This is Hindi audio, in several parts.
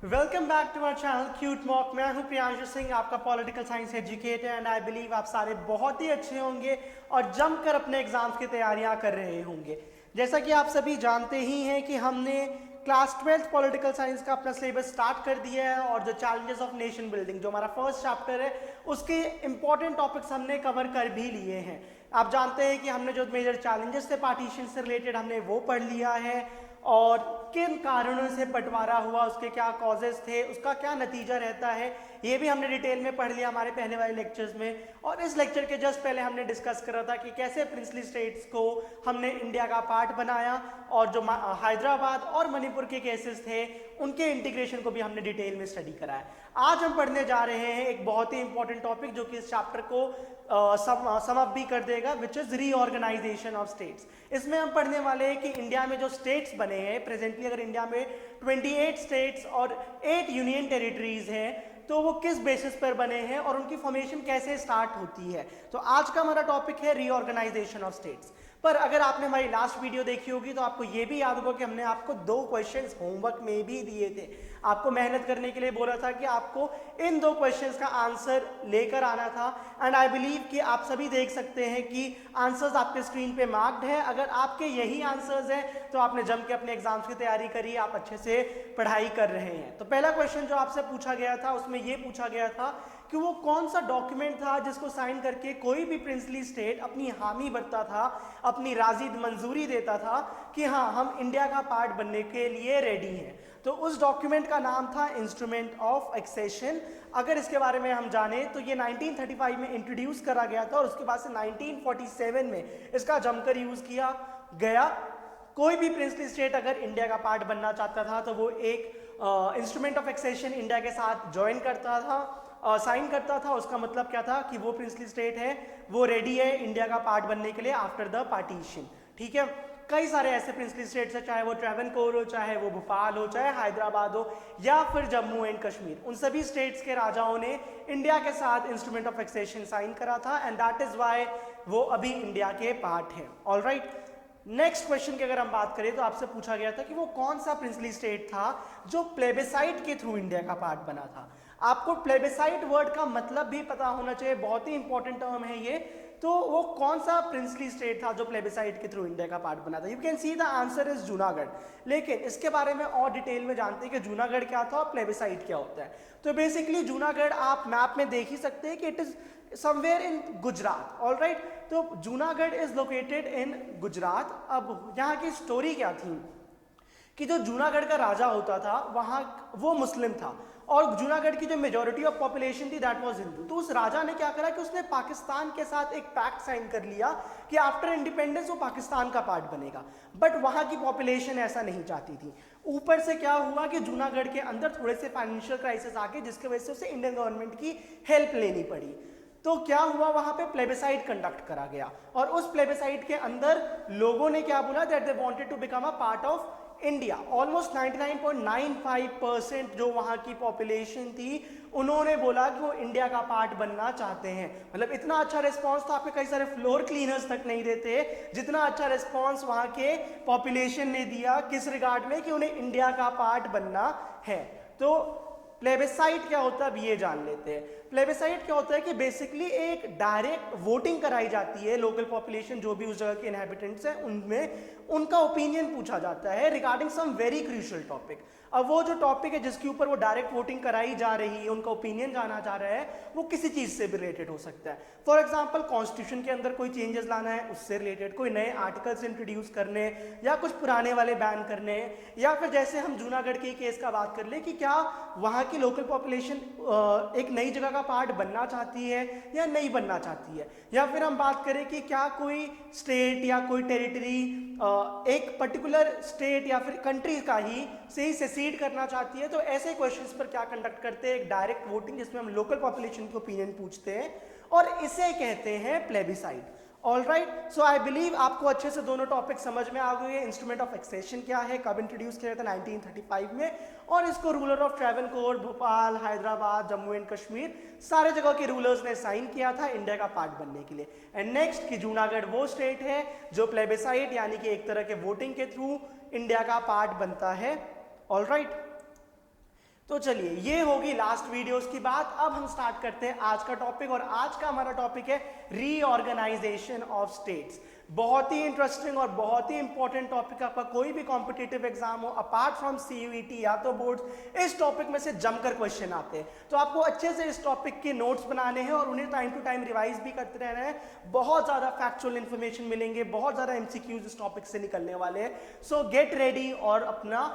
Welcome back to our channel cute mock. मैं हूं प्रियांशु सिंह, आपका political science educator and I believe आप सारे बहुत ही अच्छे होंगे और जमकर अपने एग्जाम्स की तैयारियां कर रहे होंगे। जैसा कि आप सभी जानते ही हैं कि हमने क्लास 12th पॉलिटिकल साइंस का अपना सिलेबस स्टार्ट कर दिया है और जो चैलेंजेस ऑफ नेशन बिल्डिंग जो हमारा फर्स्ट चैप्टर है उसके इंपॉर्टेंट टॉपिक्स हमने कवर कर भी लिए हैं। आप जानते हैं कि हमने जो मेजर चैलेंजेस थे पार्टीशन से रिलेटेड हमने वो पढ़ लिया है और किन कारणों से बंटवारा हुआ, उसके क्या कॉजेस थे, उसका क्या नतीजा रहता है, ये भी हमने डिटेल में पढ़ लिया हमारे पहले वाले लेक्चर्स में। और इस लेक्चर के जस्ट पहले हमने डिस्कस करा था कि कैसे प्रिंसली स्टेट्स को हमने इंडिया का पार्ट बनाया और जो हैदराबाद और मणिपुर के केसेस थे उनके इंटीग्रेशन को भी हमने डिटेल में स्टडी कराया। आज हम पढ़ने जा रहे हैं एक बहुत ही इंपॉर्टेंट टॉपिक जो कि इस चैप्टर को सम अप भी कर देगा, which is reorganisation of states. इसमें हम पढ़ने वाले हैं कि इंडिया में जो स्टेट्स बने हैं प्रेजेंटली, अगर इंडिया में 28 स्टेट्स और 8 यूनियन टेरिटरीज हैं तो वो किस बेसिस पर बने हैं और उनकी फॉर्मेशन कैसे स्टार्ट होती है। तो आज का हमारा टॉपिक है रीऑर्गेनाइजेशन ऑफ स्टेट्स। पर अगर आपने हमारी लास्ट वीडियो देखी होगी तो आपको ये भी याद होगा कि हमने आपको 2 क्वेश्चंस होमवर्क में भी दिए थे। आपको मेहनत करने के लिए बोला था कि आपको इन 2 क्वेश्चंस का आंसर लेकर आना था एंड आई बिलीव कि आप सभी देख सकते हैं कि आंसर्स आपके स्क्रीन पे मार्क्ड है। अगर आपके यही आंसर्स हैं तो आपने जम के अपने एग्जाम्स की तैयारी करी, आप अच्छे से पढ़ाई कर रहे हैं। तो पहला क्वेश्चन जो आपसे पूछा गया था उसमें ये पूछा गया था कि वो कौन सा डॉक्यूमेंट था जिसको साइन करके कोई भी प्रिंसली स्टेट अपनी हामी भरता था, अपनी राजी मंजूरी देता था कि हाँ हम इंडिया का पार्ट बनने के लिए रेडी हैं। तो उस डॉक्यूमेंट का नाम था इंस्ट्रूमेंट ऑफ एक्सेशन। अगर इसके बारे में हम जाने तो ये 1935 में इंट्रोड्यूस करा गया था और उसके बाद से 1947 में इसका जमकर यूज किया गया। कोई भी प्रिंसली स्टेट अगर इंडिया का पार्ट बनना चाहता था तो वो एक इंस्ट्रूमेंट ऑफ एक्सेशन इंडिया के साथ ज्वाइन करता था, साइन करता था। उसका मतलब क्या था कि वो प्रिंसली स्टेट है, वो रेडी है इंडिया का पार्ट बनने के लिए आफ्टर द पार्टीशन। ठीक है, कई सारे ऐसे प्रिंसली स्टेट्स है, चाहे वो ट्रैवनकोर हो, चाहे वो भोपाल हो, चाहे हैदराबाद हो या फिर जम्मू एंड कश्मीर। उन सभी स्टेट्स के राजाओं ने इंडिया के साथ इंस्ट्रूमेंट ऑफ एक्सेशन साइन करा था एंड दैट इज वाई वो अभी इंडिया के पार्ट है। ऑलराइट, नेक्स्ट क्वेश्चन की अगर हम बात करें तो आपसे पूछा गया था कि वो कौन सा प्रिंसली स्टेट था जो प्लेबिसाइट के थ्रू इंडिया का पार्ट बना था। आपको प्लेबिसाइट वर्ड का मतलब भी पता होना चाहिए, बहुत ही इंपॉर्टेंट टर्म है ये। तो वो कौन सा प्रिंसली स्टेट था जो प्लेबिसाइट के थ्रू इंडिया का पार्ट बना था? You can see the answer is Junagadh. लेकिन इसके बारे में और डिटेल में जानते हैं कि जूनागढ़ क्या था और प्लेबिसाइट क्या होता है। तो बेसिकली जूनागढ़ आप मैप में देख ही सकते हैं कि it is somewhere in Gujarat. Alright, तो Junagadh is located in Gujarat. अब यहाँ की स्टोरी क्या थी कि जो जूनागढ़ का राजा होता था वहां वो मुस्लिम था और जूनागढ़ की जो मेजॉरिटी ऑफ पॉपुलेशन थी दैट वाज हिंदू। तो उस राजा ने क्या करा कि उसने पाकिस्तान के साथ एक पैक्ट साइन कर लिया कि आफ्टर इंडिपेंडेंस वो पाकिस्तान का पार्ट बनेगा। बट वहां की पॉपुलेशन ऐसा नहीं चाहती थी। ऊपर से क्या हुआ कि जूनागढ़ के अंदर थोड़े से फाइनेंशियल क्राइसिस आ गए जिसकी वजह से उसे इंडियन गवर्नमेंट की हेल्प लेनी पड़ी। तो क्या हुआ, वहां पे प्लेबिसाइट कंडक्ट करा गया और उस प्लेबिसाइट के अंदर लोगों ने क्या बोला that they wanted to become a part of India. Almost 99.95% जो वहां की पॉपुलेशन थी उन्होंने बोला कि वो इंडिया का पार्ट बनना चाहते हैं। मतलब इतना अच्छा रिस्पांस तो आपके कई सारे फ्लोर क्लीनर्स तक नहीं देते जितना अच्छा रिस्पांस वहां के पॉपुलेशन ने दिया किस रिगार्ड में कि उन्हें इंडिया का पार्ट बनना है। तो प्लेबिसाइट क्या होता है अब ये जान लेते हैं। प्लेबिसाइट क्या होता है कि बेसिकली एक डायरेक्ट वोटिंग कराई जाती है, लोकल पॉपुलेशन जो भी उस जगह के इनहैबिटेंट्स हैं उनमें उनका ओपिनियन पूछा जाता है regarding some very crucial topic. अब वो जो टॉपिक है जिसके ऊपर वो डायरेक्ट वोटिंग कराई जा रही है, उनका ओपिनियन जाना जा रहा है, वो किसी चीज से भी रिलेटेड हो सकता है। फॉर एग्जाम्पल कॉन्स्टिट्यूशन के अंदर कोई चेंजेस लाना है उससे रिलेटेड, कोई नए आर्टिकल्स इंट्रोड्यूस करने या कुछ पुराने वाले बैन करने, या फिर जैसे हम जूनागढ़ के केस का बात कर ले कि क्या वहाँ की लोकल पॉपुलेशन एक नई जगह का पार्ट बनना चाहती है या नहीं बनना चाहती है, या फिर हम बात करें कि क्या कोई स्टेट या कोई टेरिटरी एक पर्टिकुलर स्टेट या फिर कंट्री का ही से ही सेसीड करना चाहती है। तो ऐसे क्वेश्चंस पर क्या कंडक्ट करते हैं, एक डायरेक्ट वोटिंग जिसमें हम लोकल पॉपुलेशन की ओपिनियन पूछते हैं और इसे कहते हैं plebiscite. Alright, so I believe आपको अच्छे से दोनों टॉपिक समझ में आ गए। इंस्ट्रूमेंट ऑफ एक्सेशन क्या है, कब इंट्रोड्यूस किया था 1935 में, और इसको ruler of Travancore, Bhopal, Hyderabad, Jammu and Kashmir सारे जगह के रूलर्स ने साइन किया था इंडिया का पार्ट बनने के लिए। एंड नेक्स्ट कि जूनागढ़ वो स्टेट है जो प्लेबिसाइट यानी कि एक तरह के वोटिंग के थ्रू इंडिया का पार्ट बनता है। ऑलराइट, तो चलिए ये होगी लास्ट वीडियोस की बात। अब हम स्टार्ट करते हैं आज का टॉपिक, और आज का हमारा टॉपिक है रीऑर्गेनाइजेशन ऑफ स्टेट्स। बहुत ही इंटरेस्टिंग और बहुत ही इंपॉर्टेंट टॉपिक। आपका कोई भी कॉम्पिटिटिव एग्जाम हो अपार्ट फ्रॉम सीयूईटी या तो बोर्ड, इस टॉपिक में से जमकर क्वेश्चन आते हैं। तो आपको अच्छे से इस टॉपिक के नोट्स बनाने हैं और उन्हें टाइम टू टाइम रिवाइज भी करते रहना है। बहुत ज्यादा फैक्चुअल इंफॉर्मेशन मिलेंगे, बहुत ज्यादा एमसीक्यूज इस टॉपिक से निकलने वाले हैं। सो गेट रेडी और अपना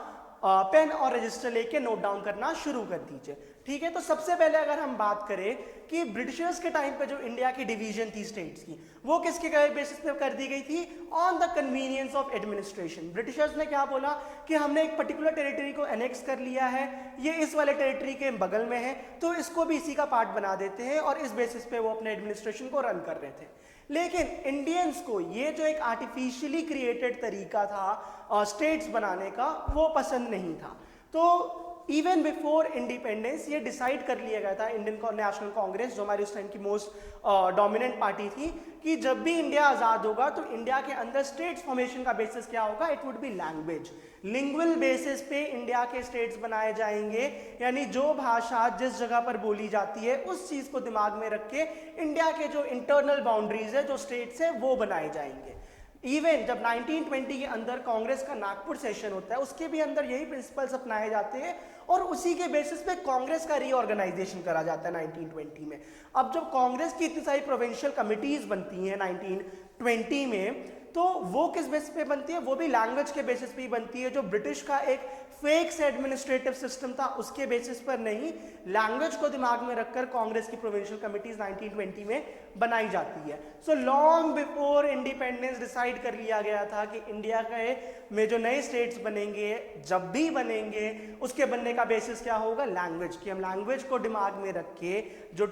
पेन और रजिस्टर लेके नोट डाउन करना शुरू कर दीजिए, ठीक है। तो सबसे पहले अगर हम बात करें कि ब्रिटिशर्स के टाइम पे जो इंडिया की डिवीजन थी स्टेट्स की, वो किसके बेसिस पे कर दी गई थी? On the convenience of administration. Britishers ने क्या बोला कि हमने एक पर्टिकुलर टेरिटरी को एनेक्स कर लिया है, ये इस वाले टेरिटरी के बगल में है, तो इसको भी इसी का पार्ट बना देते हैं, और इस बेसिस पे वो अपने एडमिनिस्ट्रेशन को रन कर रहे थे। लेकिन इंडियंस को ये जो एक आर्टिफिशियली क्रिएटेड तरीका था स्टेट्स बनाने का, वो पसंद नहीं था। तो इवन बिफोर इंडिपेंडेंस ये डिसाइड कर लिया गया था, इंडियन नेशनल कांग्रेस जो हमारी उस टाइम की मोस्ट डोमिनेंट पार्टी थी, कि जब भी इंडिया आजाद होगा तो इंडिया के अंदर स्टेट्स फॉर्मेशन का बेसिस क्या होगा? It would be language. Lingual basis पे इंडिया के स्टेट्स बनाए जाएंगे, यानी जो भाषा जिस जगह पर बोली जाती है उस चीज को दिमाग में रख के इंडिया के जो इंटरनल बाउंड्रीज है, जो स्टेट्स है, वो बनाए जाएंगे। इवन जब 1920 के अंदर कांग्रेस का नागपुर सेशन होता है, उसके भी अंदर यही प्रिंसिपल्स अपनाए जाते हैं, और उसी के बेसिस पे कांग्रेस का रीऑर्गेनाइजेशन करा जाता है 1920 में। अब जब कांग्रेस की इतनी सारी प्रोविंशियल कमिटीज बनती हैं 1920 में, तो वो किस बेसिस पे बनती है? वो भी लैंग्वेज के बेसिस पे ही बनती है। जो ब्रिटिश का एक फेक से एडमिनिस्ट्रेटिव सिस्टम था उसके बेसिस पर नहीं, लैंग्वेज को दिमाग में रखकर कांग्रेस की प्रोविंशियल कमिटीज 1920 में बनाई जाती है। So long before independence decide कर लिया गया था कि इंडिया के में जो नए स्टेट्स बनेंगे, जब भी बनेंगे, उसके बनने का बेसिस क्या होगा? लैंग्वेज। की हम लैंग्वेज को दिमाग में रख के जो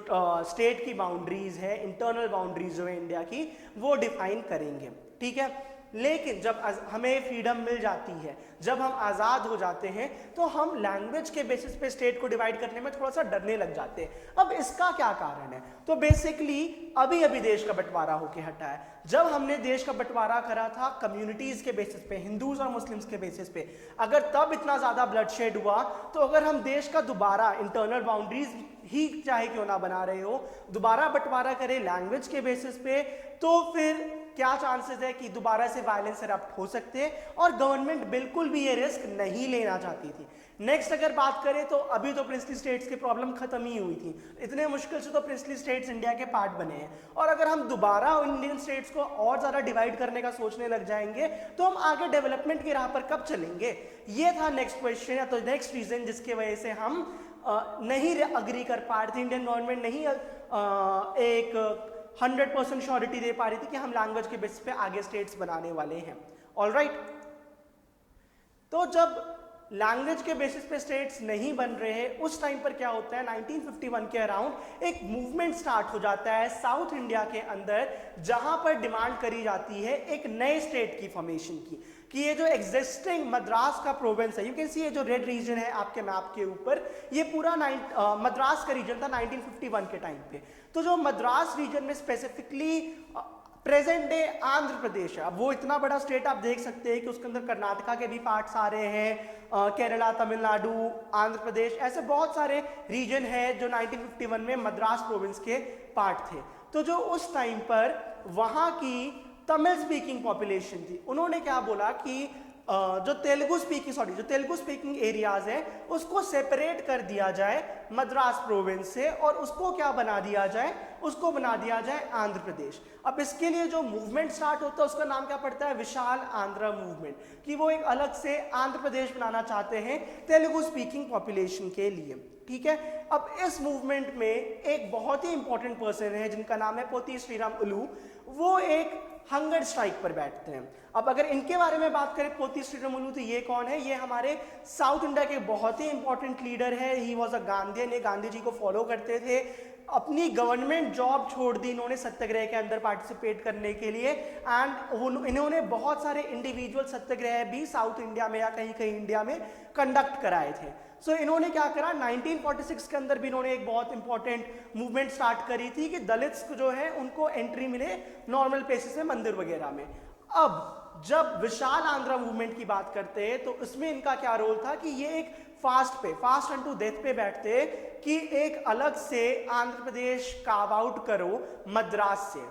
स्टेट की बाउंड्रीज है, इंटरनल बाउंड्रीज जो है इंडिया की, वो डिफाइन करेंगे, ठीक है। लेकिन जब हमें फ्रीडम मिल जाती है, जब हम आज़ाद हो जाते हैं, तो हम लैंग्वेज के बेसिस पे स्टेट को डिवाइड करने में थोड़ा सा डरने लग जाते हैं। अब इसका क्या कारण है? तो बेसिकली अभी अभी देश का बंटवारा होके हटा है। जब हमने देश का बंटवारा करा था कम्युनिटीज के बेसिस पे, हिंदूज और मुस्लिम्स के बेसिस पे, अगर तब इतना ज्यादा ब्लडशेड हुआ, तो अगर हम देश का दोबारा इंटरनल बाउंड्रीज ही चाहे क्यों ना बना रहे हो, दोबारा बंटवारा करें लैंग्वेज के बेसिस पे, तो फिर क्या चांसेस है कि दोबारा से वायलेंस एरप्ट हो सकते हैं, और गवर्नमेंट बिल्कुल भी ये रिस्क नहीं लेना चाहती थी। नेक्स्ट अगर बात करें तो अभी तो प्रिंसली स्टेट्स की प्रॉब्लम खत्म ही हुई थी, इतने मुश्किल से तो प्रिंसली स्टेट्स इंडिया के पार्ट बने हैं, और अगर हम दोबारा इंडियन स्टेट्स को और ज्यादा डिवाइड करने का सोचने लग जाएंगे, तो हम आगे डेवलपमेंट की राह पर कब चलेंगे? ये था नेक्स्ट क्वेश्चन, या तो नेक्स्ट रीजन जिसके वजह से हम नहीं अग्री कर पा रहे थे। इंडियन गवर्नमेंट नहीं एक 100% श्योरिटी दे पा रही थी कि हम लैंग्वेज के बेसिस पे आगे स्टेट्स बनाने वाले हैं। ऑलराइट, तो जब लैंग्वेज के बेसिस पे स्टेट्स नहीं बन रहे हैं, उस टाइम पर क्या होता है? 1951 के अराउंड एक मूवमेंट स्टार्ट हो जाता है साउथ इंडिया के अंदर, जहां पर डिमांड करी जाती है एक नए स्टेट की फॉर्मेशन की, कि ये जो एग्जिस्टिंग मद्रास का प्रोविंस है, यू कैन सी ये जो रेड रीजन है आपके मैप के ऊपर, ये पूरा मद्रास का रीजन था 1951 के टाइम पे। तो जो मद्रास रीजन में specifically present day Andhra Pradesh है, अब वो इतना बड़ा स्टेट आप देख सकते हैं कि उसके अंदर कर्नाटका के भी पार्ट्स आ रहे हैं, केरला, तमिलनाडु, आंध्र प्रदेश, ऐसे बहुत सारे रीजन है जो 1951 में मद्रास प्रोविंस के पार्ट थे। तो जो उस टाइम पर वहां की तमिल स्पीकिंग पॉपुलेशन थी, उन्होंने क्या बोला कि जो तेलुगु स्पीकिंग एरियाज हैं उसको सेपरेट कर दिया जाए मद्रास प्रोविंस से, और उसको क्या बना दिया जाए? उसको बना दिया जाए आंध्र प्रदेश। अब इसके लिए जो मूवमेंट स्टार्ट होता है उसका नाम क्या पड़ता है? विशाल आंध्र मूवमेंट, कि वो एक अलग से आंध्र प्रदेश बनाना चाहते हैं तेलुगु स्पीकिंग पॉपुलेशन के लिए, ठीक है। अब इस मूवमेंट में एक बहुत ही इंपॉर्टेंट पर्सन है जिनका नाम है पोती श्रीराम उलू, वो एक हंगर स्ट्राइक पर बैठते हैं। अब अगर इनके बारे में बात करें, पोती श्रीराम उलू, तो ये कौन है? ये हमारे साउथ इंडिया के बहुत ही इंपॉर्टेंट लीडर है। ही वॉज अ गांधीयन, ये गांधी जी को फॉलो करते थे। अपनी गवर्नमेंट जॉब छोड़ दी इन्होंने सत्याग्रह के अंदर पार्टिसिपेट करने के लिए, एंड इन्होंने बहुत सारे इंडिविजुअल सत्याग्रह भी साउथ इंडिया में या कहीं कहीं इंडिया में कंडक्ट कराए थे। सो इन्होंने क्या करा, 1946 के अंदर भी इन्होंने एक बहुत इंपॉर्टेंट मूवमेंट स्टार्ट करी थी कि दलित्स जो है उनको एंट्री मिले नॉर्मल प्लेसेस में, मंदिर वगैरह में। अब जब विशाल आंध्र मूवमेंट की बात करते हैं तो इसमें इनका क्या रोल था कि ये एक फास्ट एंड टू डेथ पे बैठते कि एक अलग से आंध्र प्रदेश कार्व आउट करो मद्रास से।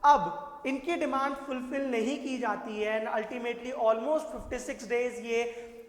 अब इनकी डिमांड फुलफिल नहीं की जाती है एंड अल्टीमेटली ऑलमोस्ट 56 डेज ये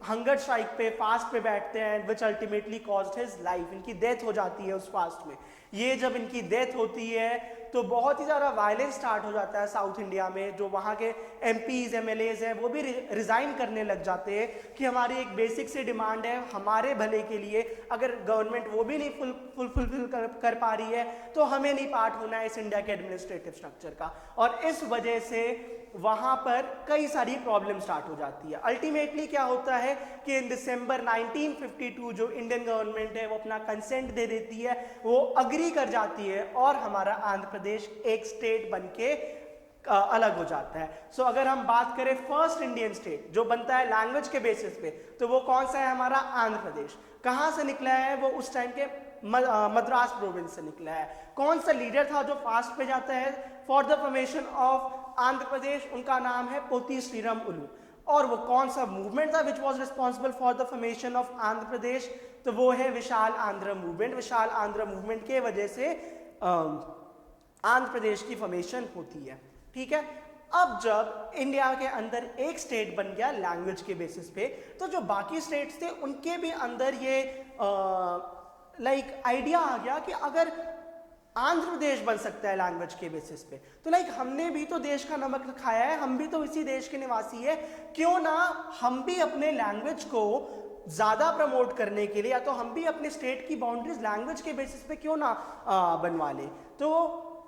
हंगर स्ट्राइक पे फास्ट पे बैठते हैं which ultimately caused his life. इनकी डेथ हो जाती है उस फास्ट में। ये जब इनकी डेथ होती है तो बहुत ही ज़्यादा वायलेंस स्टार्ट हो जाता है साउथ इंडिया में। जो वहाँ के एमपीज एमएलएज हैं वो भी रिजाइन करने लग जाते हैं कि हमारी एक बेसिक सी डिमांड है हमारे भले के लिए, अगर गवर्नमेंट वो भी नहीं फुलफिल कर पा रही है तो हमें नहीं पार्ट होना है इस इंडिया के एडमिनिस्ट्रेटिव स्ट्रक्चर का। और इस वजह से वहाँ पर कई सारी प्रॉब्लम स्टार्ट हो जाती है। अल्टीमेटली क्या होता है कि इन दिसंबर 1952 जो इंडियन गवर्नमेंट है वो अपना कंसेंट दे देती है, वो अग्री कर जाती है और हमारा आंध्र प्रदेश एक स्टेट बनके अलग हो जाता है। सो अगर हम बात करें फर्स्ट इंडियन स्टेट जो बनता है लैंग्वेज के बेसिस पे तो वो कौन सा है हमारा आंध्र प्रदेश। कहाँ से निकला है वो उस टाइम के मद्रास प्रोविंस से निकला है। कौन सा लीडर था जो फास्ट पे जाता है for the formation of Andhra Pradesh, उनका नाम है पोती श्रीराम उलू। और वो कौन सा मूवमेंट था which was responsible for the formation of Andhra Pradesh, तो वो है विशाल आंध्र मूवमेंट। विशाल आंध्र मूवमेंट के वजह से आंध्र प्रदेश की फॉर्मेशन होती है। ठीक है, अब जब इंडिया के अंदर एक स्टेट बन गया लैंग्वेज के बेसिस पे तो जो बाकी स्टेट्स थे उनके भी अंदर ये आइडिया आ गया कि अगर आंध्र प्रदेश बन सकता है लैंग्वेज के बेसिस पे तो हमने भी तो देश का नमक खाया है, हम भी तो इसी देश के निवासी है, क्यों ना हम भी अपने लैंग्वेज को ज्यादा प्रमोट करने के लिए या तो हम भी अपने स्टेट की बाउंड्रीज लैंग्वेज के बेसिस पे क्यों ना बनवा ले। तो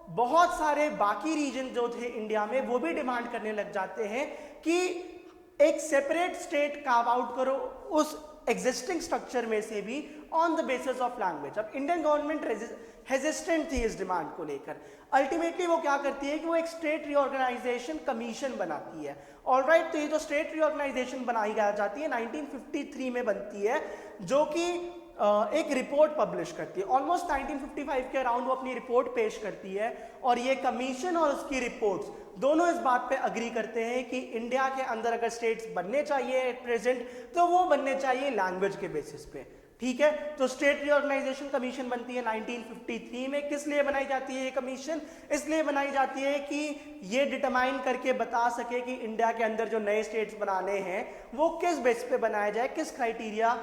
बहुत सारे बाकी रीजन जो थे इंडिया में वो भी डिमांड करने लग जाते हैं कि एक सेपरेट स्टेट कार्व आउट करो उस एग्जिस्टिंग स्ट्रक्चर में से भी on the basis of language. अब इंडियन गवर्नमेंट हेजिस्टेंट थी इस डिमांड को लेकर। अल्टीमेटली वो क्या करती है कि वो एक स्टेट रीऑर्गेनाइजेशन कमीशन बनाती है। ऑलराइट, तो ये जो स्टेट रीऑर्गेनाइजेशन बनाई जाती है 1953 में बनती है, जो कि एक रिपोर्ट पब्लिश करती है। ऑलमोस्ट 1955 के अराउंड वो अपनी रिपोर्ट पेश करती है और ये कमीशन और उसकी रिपोर्ट्स दोनों इस बात पे अग्री करते हैं कि इंडिया के अंदर अगर स्टेट्स बनने चाहिए एट प्रेजेंट तो वो बनने चाहिए लैंग्वेज के बेसिस पे। ठीक है, तो स्टेट रीऑर्गेनाइजेशन कमीशन बनती है 1953 में। किस लिए बनाई जाती है ये कमीशन? इसलिए बनाई जाती है कि ये डिटरमाइन करके बता सके कि इंडिया के अंदर जो नए स्टेट्स बनाने हैं वो किस बेस पे बनाया जाए, किस क्राइटेरिया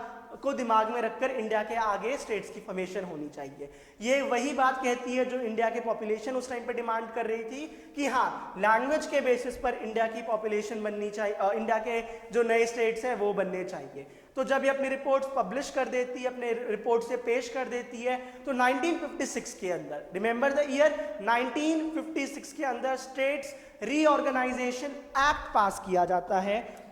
को दिमाग में रखकर इंडिया के आगे स्टेट्स की फॉर्मेशन होनी चाहिए। ये वही बात कहती है जो इंडिया की पॉपुलेशन उस टाइम पे डिमांड कर रही थी कि हाँ, लैंग्वेज के बेसिस पर इंडिया की पॉपुलेशन बननी चाहिए, इंडिया के जो नए स्टेट्स हैं वो बनने चाहिए। तो जब ये अपनी रिपोर्ट्स पब्लिश कर देती है, अपने रिपोर्ट से पेश कर देती है, तो 1956 के अंदर, रिमेंबर द ईयर, 1956 के अंदर स्टेट्स रीऑर्गेनाइजेशन एक्ट पास किया जाता है।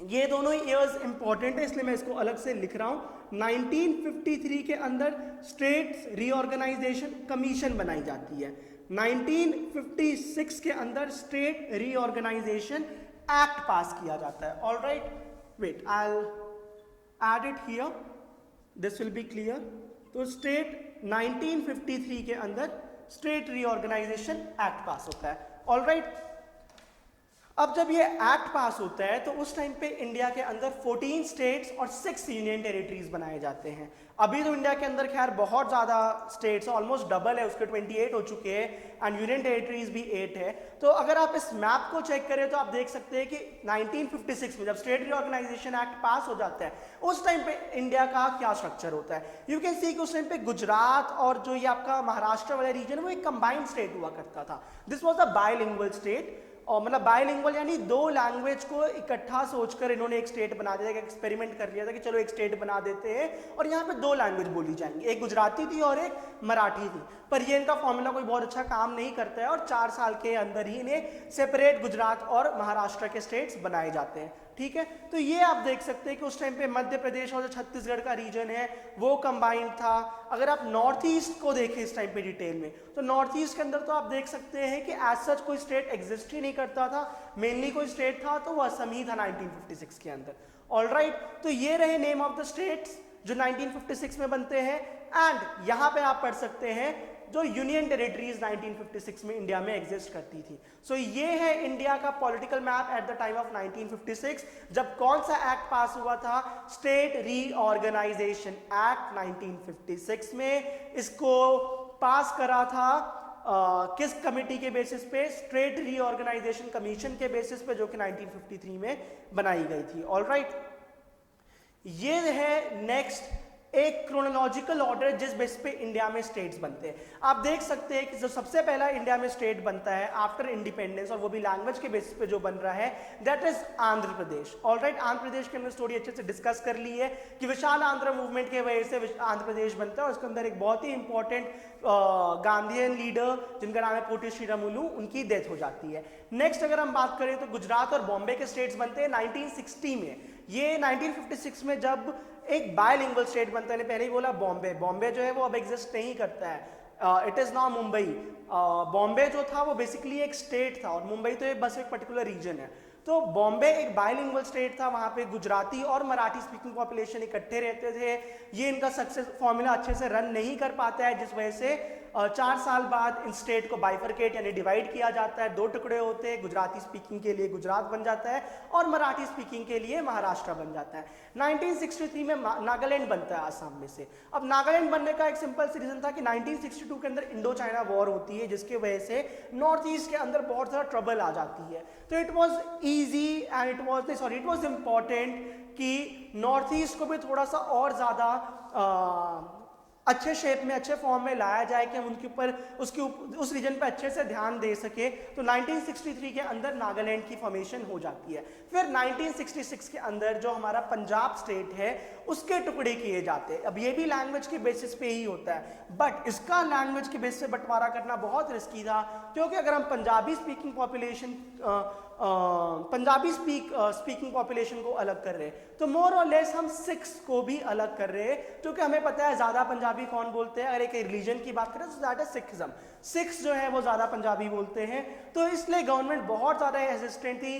ये दोनों ईयर्स इंपॉर्टेंट है इसलिए मैं इसको अलग से लिख रहा हूं। 1953 के अंदर स्टेट्स रीऑर्गेनाइजेशन कमीशन बनाई जाती है। 1956 के अंदर स्टेट रीऑर्गेनाइजेशन एक्ट पास किया जाता है। Alright, wait, I'll add it here, this will be clear। तो स्टेट 1953 के अंदर स्टेट रीऑर्गेनाइजेशन एक्ट पास होता है। ऑलराइट, अब जब ये एक्ट पास होता है तो उस टाइम पे इंडिया के अंदर 14 स्टेट्स और 6 यूनियन टेरिटरीज बनाए जाते हैं। अभी तो इंडिया के अंदर खैर बहुत ज़्यादा स्टेट्स, ऑलमोस्ट डबल है, उसके 28 हो चुके हैं एंड यूनियन टेरिटरीज भी 8 है। तो अगर आप इस मैप को चेक करें तो आप देख सकते हैं कि 1956 में जब स्टेट रीऑर्गेनाइजेशन एक्ट पास हो जाता है उस टाइम पे इंडिया का क्या स्ट्रक्चर होता है। यू कैन सी कि उस टाइम पे गुजरात और जो ये आपका महाराष्ट्र वाला रीजन है वो एक कंबाइंड स्टेट हुआ करता था। This was a bilingual state, और मतलब बायलिंगुअल यानी दो लैंग्वेज को इकट्ठा सोचकर इन्होंने एक स्टेट बना दिया, एक एक्सपेरिमेंट कर लिया था कि चलो एक स्टेट बना देते हैं और यहाँ पे दो लैंग्वेज बोली जाएंगी, एक गुजराती थी और एक मराठी थी। पर ये इनका फॉर्मूला कोई बहुत अच्छा काम नहीं करता है और 4 साल के अंदर ही इन्हें सेपरेट गुजरात और महाराष्ट्र के स्टेट्स बनाए जाते हैं। ठीक है, तो ये आप देख सकते हैं कि उस टाइम पे मध्य प्रदेश और जो छत्तीसगढ़ का रीजन है वो कंबाइंड था। अगर आप नॉर्थ ईस्ट को देखें इस टाइम पे डिटेल में तो नॉर्थ ईस्ट के अंदर तो आप देख सकते हैं कि एज सच कोई स्टेट एग्जिस्ट ही नहीं करता था। मेनली कोई स्टेट था तो वो असम ही था 1956 के अंदर। ऑलराइट, तो ये रहे नेम ऑफ द स्टेट्स जो 1956 में बनते हैं। एंड यहाँ पे आप पढ़ सकते हैं जो यूनियन टेरिटरीज 1956 में इंडिया में एग्जिस्ट करती थी। सो ये है इंडिया का political map at the time of 1956, जब कौन सा एक्ट पास हुआ था, स्टेट रीऑर्गेनाइजेशन एक्ट 1956 में। इसको पास करा था किस कमेटी के बेसिस पे, स्टेट रीऑर्गेनाइजेशन कमीशन के बेसिस पे, जो कि 1953 में बनाई गई थी। ऑलराइट, ये है नेक्स्ट एक क्रोनोलॉजिकल ऑर्डर जिस बेस पे इंडिया में स्टेट्स बनते हैं। आप देख सकते हैं कि जो सबसे पहला इंडिया में स्टेट बनता है आफ्टर इंडिपेंडेंस, और वो भी लैंग्वेज के बेसिस पे जो बन रहा है, that is Andhra Pradesh. Alright, Andhra Pradesh के हमने स्टोरी अच्छे से डिस्कस कर ली है कि विशाल आंध्र मूवमेंट की वजह से आंध्र प्रदेश बनता है, और उसके अंदर एक बहुत ही इंपॉर्टेंट गांधीयन लीडर जिनका नाम है पोटी श्रीरामुलु, उनकी डेथ हो जाती है। नेक्स्ट अगर हम बात करें तो गुजरात और बॉम्बे के स्टेट्स बनते हैं 1960 में। ये 1956 में जब एक बायलिंगुअल स्टेट बनता है, पहले ही बोला बॉम्बे, बॉम्बे जो है वो अब एग्जिस्ट नहीं करता है, it is now Mumbai. Bombay जो था वो बेसिकली एक स्टेट था, और मुंबई तो बस एक पर्टिकुलर रीजन है। तो बॉम्बे एक बायलिंगुअल स्टेट था, वहां पे गुजराती और मराठी स्पीकिंग पॉपुलेशन इकट्ठे रहते थे। ये इनका सक्सेस फॉर्मूला अच्छे से रन नहीं कर पाता है, जिस वजह से 4 साल बाद इन स्टेट को बाइफरकेट यानी डिवाइड किया जाता है, 2 टुकड़े होते हैं, गुजराती स्पीकिंग के लिए गुजरात बन जाता है और मराठी स्पीकिंग के लिए महाराष्ट्र बन जाता है। 1963 में नागालैंड बनता है आसाम में से। अब नागालैंड बनने का एक सिंपल सी रीजन था कि 1962 के अंदर इंडो चाइना वॉर होती है, जिसकी वजह से नॉर्थ ईस्ट के अंदर बहुत ज़्यादा ट्रबल आ जाती है। तो it was easy and it was important कि नॉर्थ ईस्ट को भी थोड़ा सा और ज़्यादा अच्छे शेप में, अच्छे फॉर्म में लाया जाए कि हम उनके ऊपर उस रीजन पे अच्छे से ध्यान दे सके। तो 1963 के अंदर नागालैंड की फॉर्मेशन हो जाती है। फिर 1966 के अंदर जो हमारा पंजाब स्टेट है उसके टुकड़े किए जाते हैं। अब ये भी लैंग्वेज के बेसिस पे ही होता है, बट इसका लैंग्वेज के बेसिस पे बंटवारा करना बहुत रिस्की था, क्योंकि अगर हम पंजाबी स्पीकिंग पॉपुलेशन को अलग कर रहे हैं तो मोर और लेस हम सिख्स को भी अलग कर रहे हैं, क्योंकि हमें पता है ज्यादा पंजाबी कौन बोलते हैं। अगर एक रिलीजन की बात करें तो दैट इज सिखिज्म, सिख्स जो है वो ज्यादा पंजाबी बोलते हैं। तो इसलिए गवर्नमेंट बहुत ज्यादा हेजिस्टेंट थी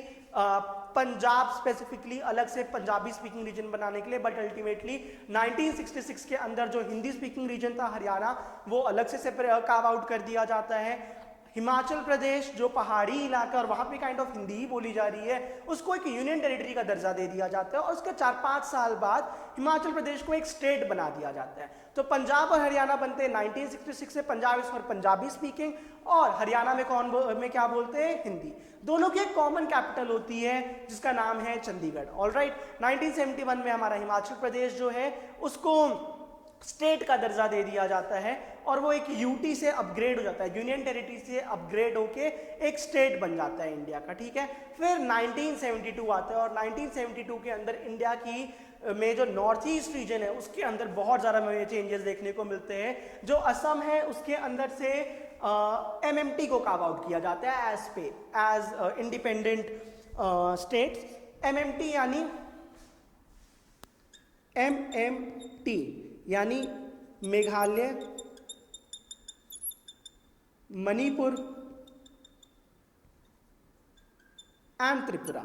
पंजाब स्पेसिफिकली अलग से पंजाबी स्पीकिंग रीजन बनाने के लिए, बट अल्टीमेटली 1966 के अंदर जो हिंदी स्पीकिंग रीजन था हरियाणा, वो अलग से कार्व आउट कर दिया जाता है। हिमाचल प्रदेश जो पहाड़ी इलाका और वहाँ पे काइंड ऑफ हिंदी ही बोली जा रही है, उसको एक यूनियन टेरिटरी का दर्जा दे दिया जाता है, और उसके 4-5 साल बाद हिमाचल प्रदेश को एक स्टेट बना दिया जाता है। तो पंजाब और हरियाणा बनते हैं 1966 से। Punjab is for Punjabi speaking, और हरियाणा में क्या बोलते हैं, हिंदी। दोनों की एक कॉमन कैपिटल होती है जिसका नाम है चंडीगढ़। ऑलराइट, 1971 में हमारा हिमाचल प्रदेश जो है उसको स्टेट का दर्जा दे दिया जाता है, और वो एक यूटी से अपग्रेड हो जाता है, यूनियन टेरिटरी से अपग्रेड होके एक स्टेट बन जाता है इंडिया का। ठीक है, फिर 1972 आता है, और 1972 के अंदर इंडिया की में जो नॉर्थ ईस्ट रीजन है उसके अंदर बहुत ज़्यादा चेंजेस देखने को मिलते हैं। जो असम है उसके अंदर से एमएमटी को कार्व आउट किया जाता है एज इंडिपेंडेंट स्टेट। एमएमटी यानी यानी मेघालय, मणिपुर एंड त्रिपुरा।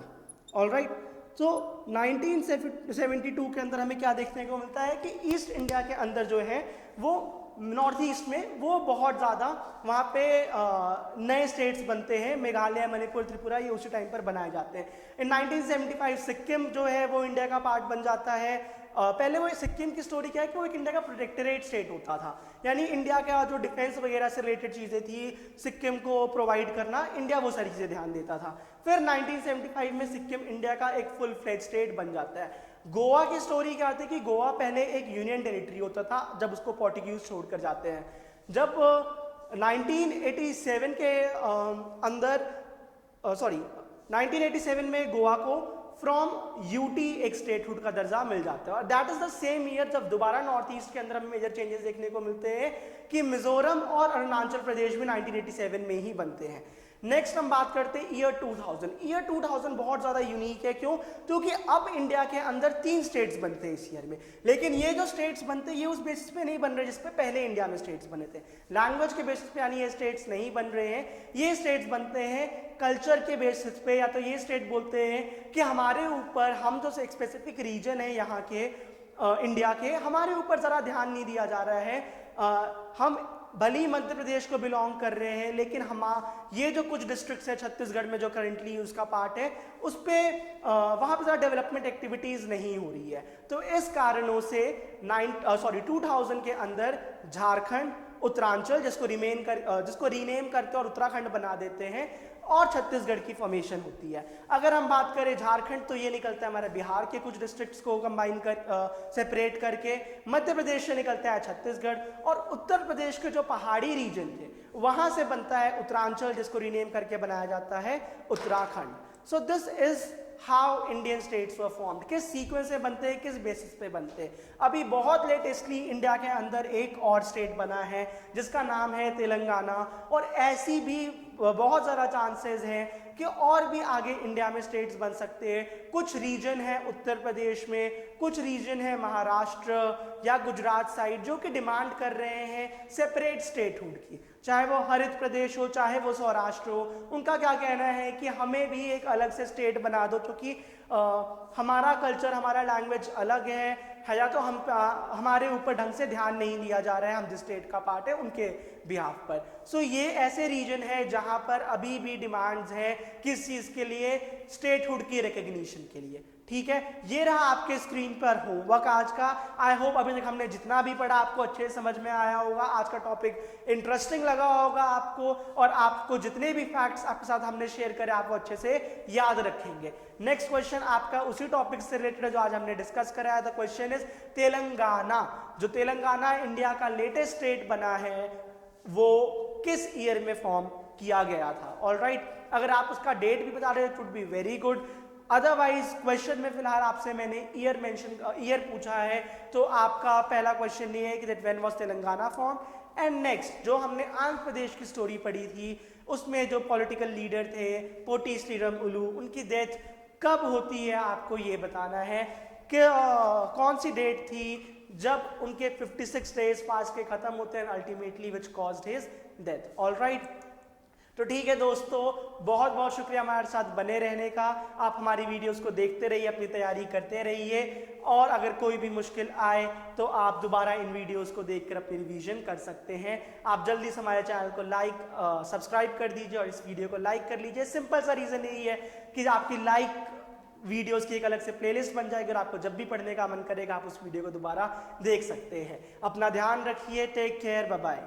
ऑलराइट, तो 1972 के अंदर हमें क्या देखने को मिलता है कि ईस्ट इंडिया के अंदर जो है वो नॉर्थ ईस्ट में वो बहुत ज़्यादा वहाँ पे नए स्टेट्स बनते हैं। मेघालय, मणिपुर, त्रिपुरा ये उसी टाइम पर बनाए जाते हैं। इन 1975 सिक्किम जो है वो इंडिया का पार्ट बन जाता है। पहले वो सिक्किम की स्टोरी क्या है कि वो एक इंडिया का प्रोटेक्टरेट स्टेट होता था, यानी इंडिया का जो डिफेंस वगैरह से रिलेटेड चीज़ें थी सिक्किम को प्रोवाइड करना, इंडिया वो सारी चीज़ें ध्यान देता था। फिर 1975 में सिक्किम इंडिया का एक फुल फ्लेज स्टेट बन जाता है। गोवा की स्टोरी क्या आती है कि गोवा पहले एक यूनियन टेरिटरी होता था जब उसको पोर्टुगीज छोड़कर जाते हैं। जब 1987 के अंदर 1987 में गोवा को फ्रॉम यूटी एक स्टेटहुड का दर्जा मिल जाता है, और that is the same year जब दोबारा नॉर्थ ईस्ट के अंदर हमें मेजर चेंजेस देखने को मिलते हैं कि मिजोरम और अरुणाचल प्रदेश भी 1987 में ही बनते हैं। नेक्स्ट हम बात करते हैं ईयर 2000। ईयर 2000 बहुत ज़्यादा यूनिक है, क्यों? क्योंकि अब इंडिया के अंदर 3 स्टेट्स बनते हैं इस ईयर में, लेकिन ये जो स्टेट्स बनते हैं ये उस बेसिस पे नहीं बन रहे जिस पे पहले इंडिया में स्टेट्स बने थे। लैंग्वेज के बेसिस पे यानी ये स्टेट्स नहीं बन रहे हैं, ये स्टेट्स बनते हैं कल्चर के बेसिस पे। या तो ये स्टेट बोलते हैं कि हमारे ऊपर, हम जो एक स्पेसिफिक रीजन है यहाँ के इंडिया के, हमारे ऊपर ज़रा ध्यान नहीं दिया जा रहा है, हम भली मध्य प्रदेश को बिलोंग कर रहे हैं, लेकिन हम ये जो कुछ डिस्ट्रिक्ट्स है छत्तीसगढ़ में जो करंटली उसका पार्ट है, उस पर वहाँ पर ज़्यादा डेवलपमेंट एक्टिविटीज़ नहीं हो रही है। तो इस कारणों से 2000 के अंदर झारखंड, उत्तरांचल जिसको रीनेम करते और उत्तराखंड बना देते हैं, और छत्तीसगढ़ की फॉर्मेशन होती है। अगर हम बात करें झारखंड, तो ये निकलता है हमारे बिहार के कुछ डिस्ट्रिक्ट्स को कंबाइन सेपरेट करके, मध्य प्रदेश से निकलता है छत्तीसगढ़, और उत्तर प्रदेश के जो पहाड़ी रीजन थे वहां से बनता है उत्तरांचल, जिसको रीनेम करके बनाया जाता है Uttarakhand. So this is how Indian states were formed. किस सीक्वेंस से बनते हैं, किस बेसिस पे बनते हैं। अभी बहुत लेटेस्टली इंडिया के अंदर एक और स्टेट बना है जिसका नाम है तेलंगाना, और ऐसी भी बहुत ज़्यादा चांसेस हैं कि और भी आगे इंडिया में स्टेट्स बन सकते हैं। कुछ रीजन है उत्तर प्रदेश में, कुछ रीजन है महाराष्ट्र या गुजरात साइड, जो कि डिमांड कर रहे हैं सेपरेट स्टेटहुड की, चाहे वो हरित प्रदेश हो, चाहे वो सौराष्ट्र हो। उनका क्या कहना है कि हमें भी एक अलग से स्टेट बना दो, क्योंकि हमारा कल्चर, हमारा लैंग्वेज अलग है, या तो हमारे ऊपर ढंग से ध्यान नहीं दिया जा रहा है, हम जिस स्टेट का पार्ट है उनके बिहाफ पर। सो ये ऐसे रीजन है जहां पर अभी भी डिमांड्स हैं किस चीज़ के लिए, स्टेटहुड की रिकग्निशन के लिए। ठीक है, ये रहा आपके स्क्रीन पर होमवर्क आज का। आई होप अभी तक हमने जितना भी पढ़ा आपको अच्छे समझ में आया होगा, आज का टॉपिक इंटरेस्टिंग लगा होगा आपको, और आपको जितने भी फैक्ट्स आपके साथ हमने शेयर करे आप वो अच्छे से याद रखेंगे। नेक्स्ट क्वेश्चन आपका उसी टॉपिक से रिलेटेड है जो आज हमने डिस्कस कराया था। Question is Telangana. जो तेलंगाना इंडिया का लेटेस्ट स्टेट बना है वो किस ईयर में फॉर्म किया गया था। ऑलराइट, अगर आप उसका डेट भी बता रहे it would be very good. Otherwise question में फिलहाल आपसे मैंने ईयर पूछा है, तो आपका पहला क्वेश्चन ये है कि that when was Telangana form. And next जो हमने आंध्र प्रदेश की स्टोरी पढ़ी थी, उसमें जो पॉलिटिकल लीडर थे पोटी श्रीरामुलु, उनकी डेथ कब होती है आपको ये बताना है कि कौन सी डेट थी जब उनके 56 डेज फास्ट के खत्म होते हैं, अल्टीमेटली विच कॉज्ड हिज डेथ। ऑलराइट, तो ठीक है दोस्तों, बहुत बहुत शुक्रिया हमारे साथ बने रहने का। आप हमारी वीडियोस को देखते रहिए, अपनी तैयारी करते रहिए, और अगर कोई भी मुश्किल आए तो आप दोबारा इन वीडियोस को देखकर अपनी रिवीजन कर सकते हैं। आप जल्दी से हमारे चैनल को सब्सक्राइब कर दीजिए और इस वीडियो को लाइक कर लीजिए। सिंपल सा रीज़न यही है कि आपकी लाइक वीडियोस की एक अलग से प्लेलिस्ट बन जाएगी, और आपको जब भी पढ़ने का मन करेगा आप उस वीडियो को दोबारा देख सकते हैं। अपना ध्यान रखिए, टेक केयर, बाय बाय।